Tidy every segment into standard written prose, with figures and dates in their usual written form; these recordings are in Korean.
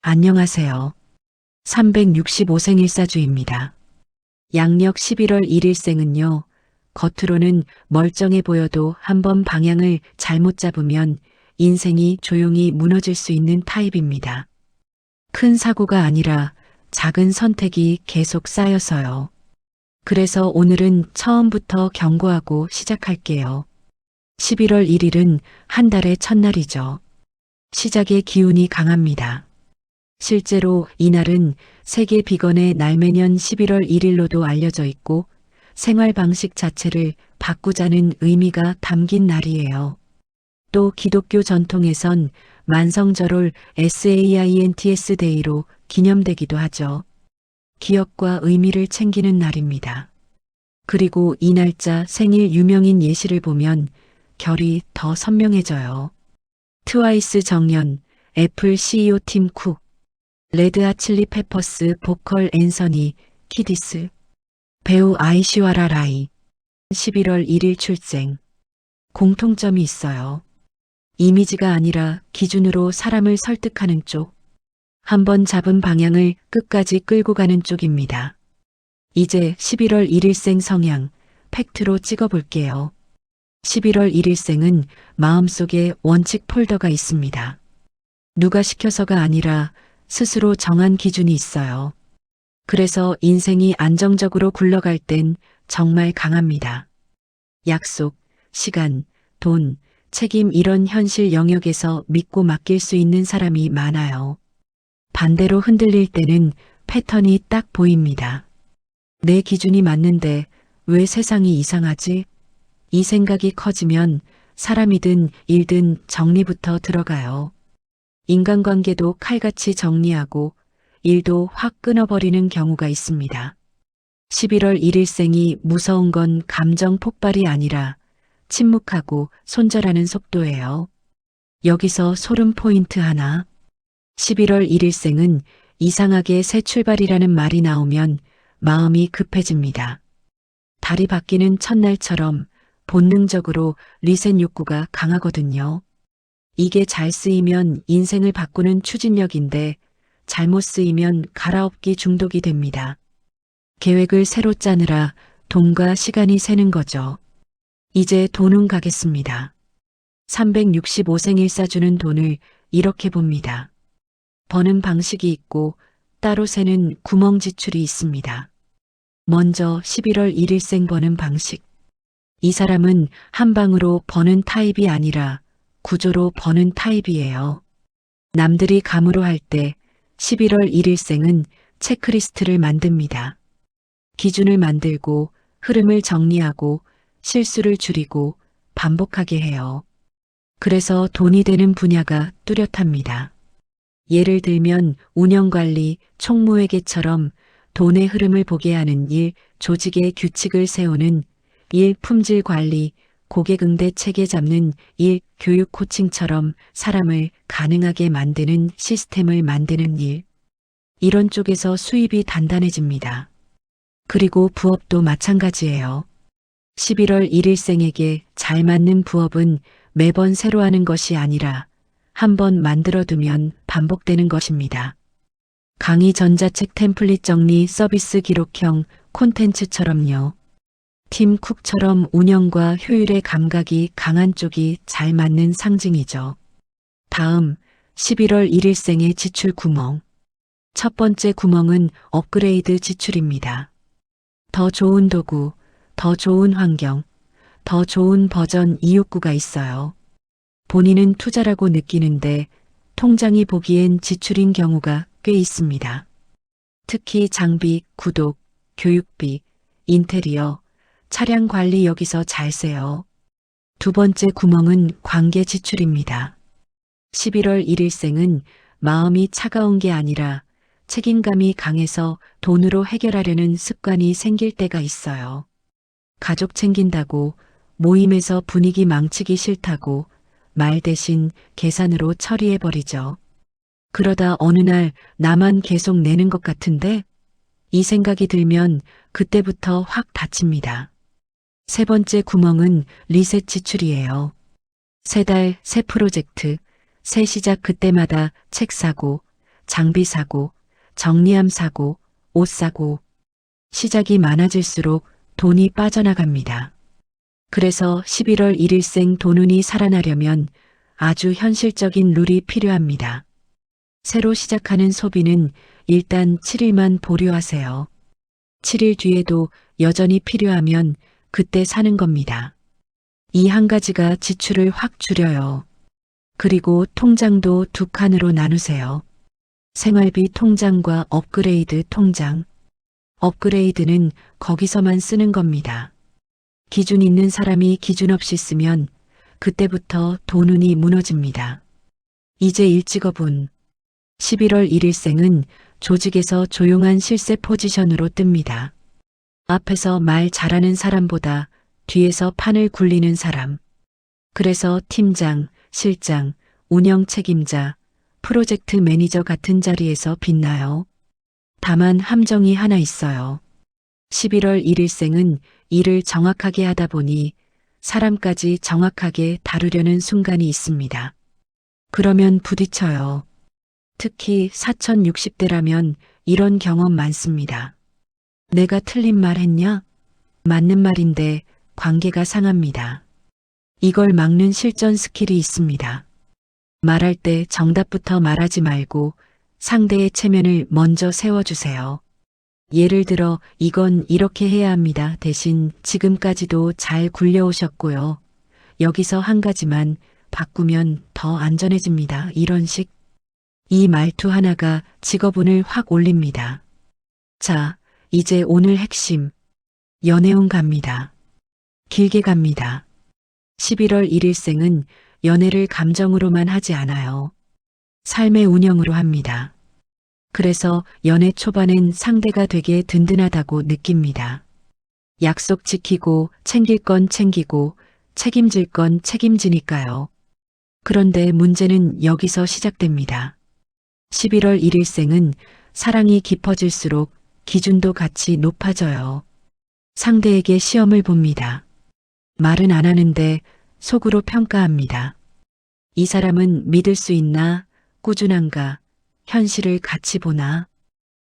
안녕하세요. 365생일사주입니다. 양력 11월 1일생은요, 겉으로는 멀쩡해 보여도 한번 방향을 잘못 잡으면 인생이 조용히 무너질 수 있는 타입입니다. 큰 사고가 아니라 작은 선택이 계속 쌓여서요. 그래서 오늘은 처음부터 경고하고 시작할게요. 11월 1일은 한 달의 첫날이죠. 시작의 기운이 강합니다. 실제로 이날은 세계 비건의 날, 매년 11월 1일로도 알려져 있고 생활 방식 자체를 바꾸자는 의미가 담긴 날이에요. 또 기독교 전통에선 만성절월 SAINTS 데이로 기념되기도 하죠. 기억과 의미를 챙기는 날입니다. 그리고 이 날짜 생일 유명인 예시를 보면 결이 더 선명해져요. 트와이스 정연, 애플 CEO 팀 쿡, 레드핫 칠리 페퍼스 보컬 앤서니 키디스, 배우 아이시와라 라이, 11월 1일 출생. 공통점이 있어요. 이미지가 아니라 기준으로 사람을 설득하는 쪽, 한번 잡은 방향을 끝까지 끌고 가는 쪽입니다. 이제 11월 1일생 성향, 팩트로 찍어볼게요. 11월 1일생은 마음속에 원칙 폴더가 있습니다. 누가 시켜서가 아니라 스스로 정한 기준이 있어요. 그래서 인생이 안정적으로 굴러갈 땐 정말 강합니다. 약속, 시간, 돈, 책임 이런 현실 영역에서 믿고 맡길 수 있는 사람이 많아요. 반대로 흔들릴 때는 패턴이 딱 보입니다. 내 기준이 맞는데 왜 세상이 이상하지? 이 생각이 커지면 사람이든 일든 정리부터 들어가요. 인간관계도 칼같이 정리하고 일도 확 끊어버리는 경우가 있습니다. 11월 1일생이 무서운 건 감정 폭발이 아니라 침묵하고 손절하는 속도예요. 여기서 소름 포인트 하나. 11월 1일생은 이상하게 새 출발이라는 말이 나오면 마음이 급해집니다. 달이 바뀌는 첫날처럼 본능적으로 리셋 욕구가 강하거든요. 이게 잘 쓰이면 인생을 바꾸는 추진력인데 잘못 쓰이면 갈아엎기 중독이 됩니다. 계획을 새로 짜느라 돈과 시간이 새는 거죠. 이제 돈은 가겠습니다. 365생일사주는 돈을 이렇게 봅니다. 버는 방식이 있고 따로 세는 구멍 지출이 있습니다. 먼저 11월 1일생 버는 방식. 이 사람은 한 방으로 버는 타입이 아니라 구조로 버는 타입이에요. 남들이 감으로 할 때 11월 1일생은 체크리스트를 만듭니다. 기준을 만들고 흐름을 정리하고 실수를 줄이고 반복하게 해요. 그래서 돈이 되는 분야가 뚜렷합니다. 예를 들면 운영관리, 총무회계처럼 돈의 흐름을 보게 하는 일, 조직의 규칙을 세우는 일, 품질 관리, 고객 응대 체계 잡는 일, 교육 코칭처럼 사람을 가능하게 만드는 시스템을 만드는 일. 이런 쪽에서 수입이 단단해집니다. 그리고 부업도 마찬가지예요. 11월 1일생에게 잘 맞는 부업은 매번 새로 하는 것이 아니라 한번 만들어두면 반복되는 것입니다. 강의 전자책 템플릿 정리 서비스 기록형 콘텐츠처럼요. 팀 쿡처럼 운영과 효율의 감각이 강한 쪽이 잘 맞는 상징이죠. 다음 11월 1일생의 지출 구멍. 첫 번째 구멍은 업그레이드 지출입니다. 더 좋은 도구, 더 좋은 환경, 더 좋은 버전 이 욕구가 있어요. 본인은 투자라고 느끼는데 통장이 보기엔 지출인 경우가 꽤 있습니다. 특히 장비, 구독, 교육비, 인테리어, 차량 관리 여기서 잘 세요. 두 번째 구멍은 관계 지출입니다. 11월 1일생은 마음이 차가운 게 아니라 책임감이 강해서 돈으로 해결하려는 습관이 생길 때가 있어요. 가족 챙긴다고 모임에서 분위기 망치기 싫다고 말 대신 계산으로 처리해버리죠. 그러다 어느 날 나만 계속 내는 것 같은데? 이 생각이 들면 그때부터 확 닫힙니다. 세 번째 구멍은 리셋 지출이에요. 새 달, 새 프로젝트, 새 시작 그때마다 책 사고, 장비 사고, 정리함 사고, 옷 사고. 시작이 많아질수록 돈이 빠져나갑니다. 그래서 11월 1일생 돈운이 살아나려면 아주 현실적인 룰이 필요합니다. 새로 시작하는 소비는 일단 7일만 보류하세요. 7일 뒤에도 여전히 필요하면 그때 사는 겁니다. 이 한 가지가 지출을 확 줄여요. 그리고 통장도 두 칸으로 나누세요. 생활비 통장과 업그레이드 통장. 업그레이드는 거기서만 쓰는 겁니다. 기준 있는 사람이 기준 없이 쓰면 그때부터 돈운이 무너집니다. 이제 일직업운. 11월 1일생은 조직에서 조용한 실세 포지션으로 뜹니다. 앞에서 말 잘하는 사람보다 뒤에서 판을 굴리는 사람. 그래서 팀장, 실장, 운영 책임자, 프로젝트 매니저 같은 자리에서 빛나요. 다만 함정이 하나 있어요. 11월 1일생은 일을 정확하게 하다 보니 사람까지 정확하게 다루려는 순간이 있습니다. 그러면 부딪혀요. 특히 4060대라면 이런 경험 많습니다. 내가 틀린 말 했냐? 맞는 말인데 관계가 상합니다. 이걸 막는 실전 스킬이 있습니다. 말할 때 정답부터 말하지 말고 상대의 체면을 먼저 세워주세요. 예를 들어 이건 이렇게 해야 합니다. 대신 지금까지도 잘 굴려오셨고요. 여기서 한 가지만 바꾸면 더 안전해집니다. 이런 식. 이 말투 하나가 직업운을 확 올립니다. 자, 이제 오늘 핵심. 연애운 갑니다. 길게 갑니다. 11월 1일생은 연애를 감정으로만 하지 않아요. 삶의 운영으로 합니다. 그래서 연애 초반엔 상대가 되게 든든하다고 느낍니다. 약속 지키고 챙길 건 챙기고 책임질 건 책임지니까요. 그런데 문제는 여기서 시작됩니다. 11월 1일생은 사랑이 깊어질수록 기준도 같이 높아져요. 상대에게 시험을 봅니다. 말은 안 하는데 속으로 평가합니다. 이 사람은 믿을 수 있나? 꾸준한가? 현실을 같이 보나?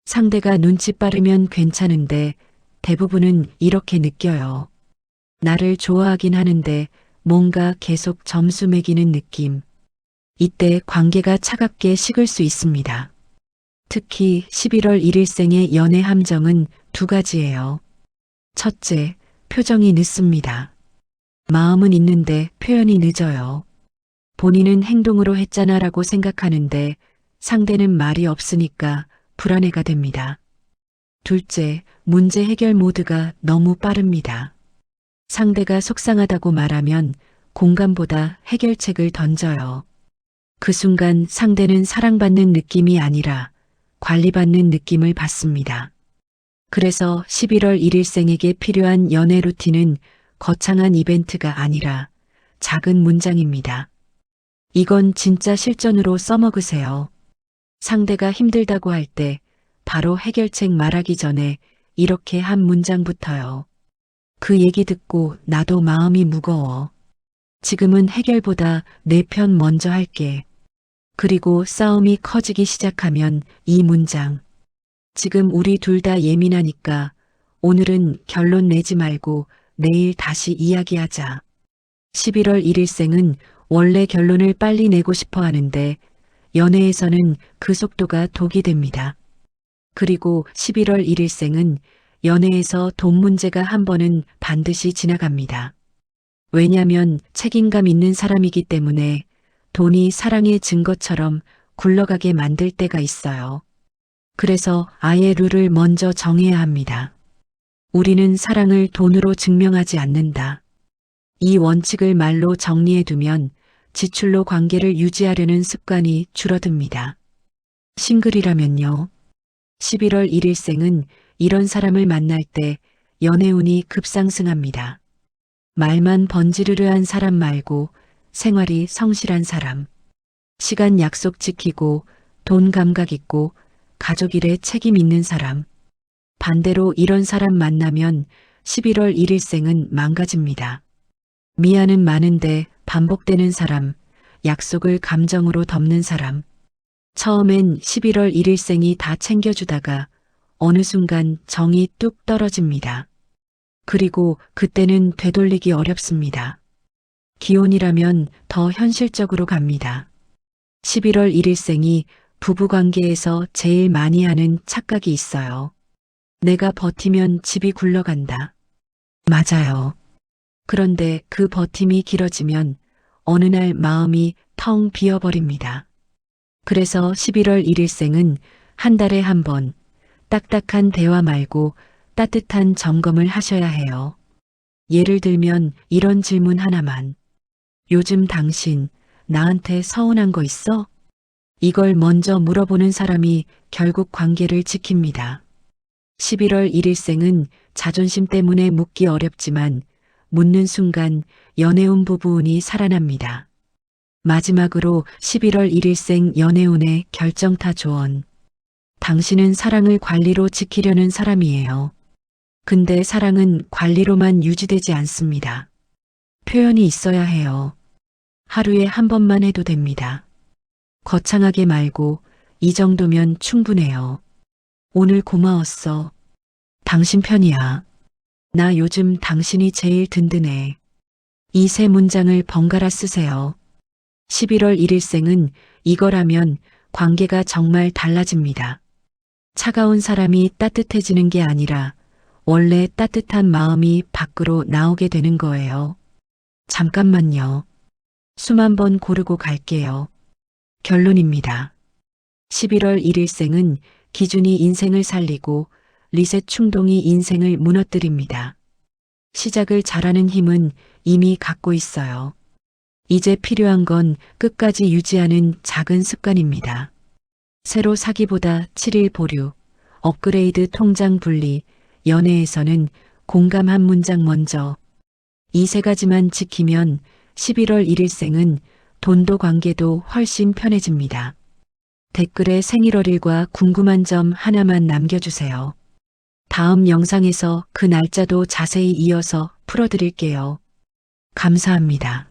상대가 눈치 빠르면 괜찮은데 대부분은 이렇게 느껴요. 나를 좋아하긴 하는데 뭔가 계속 점수 매기는 느낌. 이때 관계가 차갑게 식을 수 있습니다. 특히 11월 1일생의 연애 함정은 두 가지예요. 첫째, 표정이 늦습니다. 마음은 있는데 표현이 늦어요. 본인은 행동으로 했잖아라고 생각하는데 상대는 말이 없으니까 불안해가 됩니다. 둘째, 문제 해결 모드가 너무 빠릅니다. 상대가 속상하다고 말하면 공감보다 해결책을 던져요. 그 순간 상대는 사랑받는 느낌이 아니라 관리받는 느낌을 받습니다. 그래서 11월 1일생에게 필요한 연애 루틴은 거창한 이벤트가 아니라 작은 문장입니다. 이건 진짜 실전으로 써먹으세요. 상대가 힘들다고 할 때 바로 해결책 말하기 전에 이렇게 한 문장부터요. 그 얘기 듣고 나도 마음이 무거워. 지금은 해결보다 내 편 먼저 할게. 그리고 싸움이 커지기 시작하면 이 문장. 지금 우리 둘 다 예민하니까 오늘은 결론 내지 말고 내일 다시 이야기하자. 11월 1일생은 원래 결론을 빨리 내고 싶어 하는데 연애에서는 그 속도가 독이 됩니다. 그리고 11월 1일생은 연애에서 돈 문제가 한 번은 반드시 지나갑니다. 왜냐면 책임감 있는 사람이기 때문에 돈이 사랑의 증거처럼 굴러가게 만들 때가 있어요. 그래서 아예 룰을 먼저 정해야 합니다. 우리는 사랑을 돈으로 증명하지 않는다. 이 원칙을 말로 정리해두면 지출로 관계를 유지하려는 습관이 줄어듭니다. 싱글이라면요. 11월 1일생은 이런 사람을 만날 때 연애운이 급상승합니다. 말만 번지르르한 사람 말고 생활이 성실한 사람. 시간 약속 지키고 돈 감각 있고 가족 일에 책임 있는 사람. 반대로 이런 사람 만나면 11월 1일생은 망가집니다. 미안은 많은데 반복되는 사람, 약속을 감정으로 덮는 사람. 처음엔 11월 1일생이 다 챙겨주다가 어느 순간 정이 뚝 떨어집니다. 그리고 그때는 되돌리기 어렵습니다. 기혼이라면 더 현실적으로 갑니다. 11월 1일생이 부부관계에서 제일 많이 하는 착각이 있어요. 내가 버티면 집이 굴러간다. 맞아요. 그런데 그 버팀이 길어지면 어느 날 마음이 텅 비어버립니다. 그래서 11월 1일생은 한 달에 한 번 딱딱한 대화 말고 따뜻한 점검을 하셔야 해요. 예를 들면 이런 질문 하나만. 요즘 당신 나한테 서운한 거 있어? 이걸 먼저 물어보는 사람이 결국 관계를 지킵니다. 11월 1일생은 자존심 때문에 묻기 어렵지만 묻는 순간 연애운 부부운이 살아납니다. 마지막으로 11월 1일생 연애운의 결정타 조언. 당신은 사랑을 관리로 지키려는 사람이에요. 근데 사랑은 관리로만 유지되지 않습니다. 표현이 있어야 해요. 하루에 한 번만 해도 됩니다. 거창하게 말고 이 정도면 충분해요. 오늘 고마웠어. 당신 편이야. 나 요즘 당신이 제일 든든해. 이 세 문장을 번갈아 쓰세요. 11월 1일생은 이거라면 관계가 정말 달라집니다. 차가운 사람이 따뜻해지는 게 아니라 원래 따뜻한 마음이 밖으로 나오게 되는 거예요. 잠깐만요. 숨 한 번 고르고 갈게요. 결론입니다. 11월 1일생은 기준이 인생을 살리고 리셋 충동이 인생을 무너뜨립니다. 시작을 잘하는 힘은 이미 갖고 있어요. 이제 필요한 건 끝까지 유지하는 작은 습관입니다. 새로 사기보다 7일 보류, 업그레이드 통장 분리, 연애에서는 공감 한 문장 먼저. 이 세 가지만 지키면 11월 1일생은 돈도 관계도 훨씬 편해집니다. 댓글에 생일월일과 궁금한 점 하나만 남겨주세요. 다음 영상에서 그 날짜도 자세히 이어서 풀어드릴게요. 감사합니다.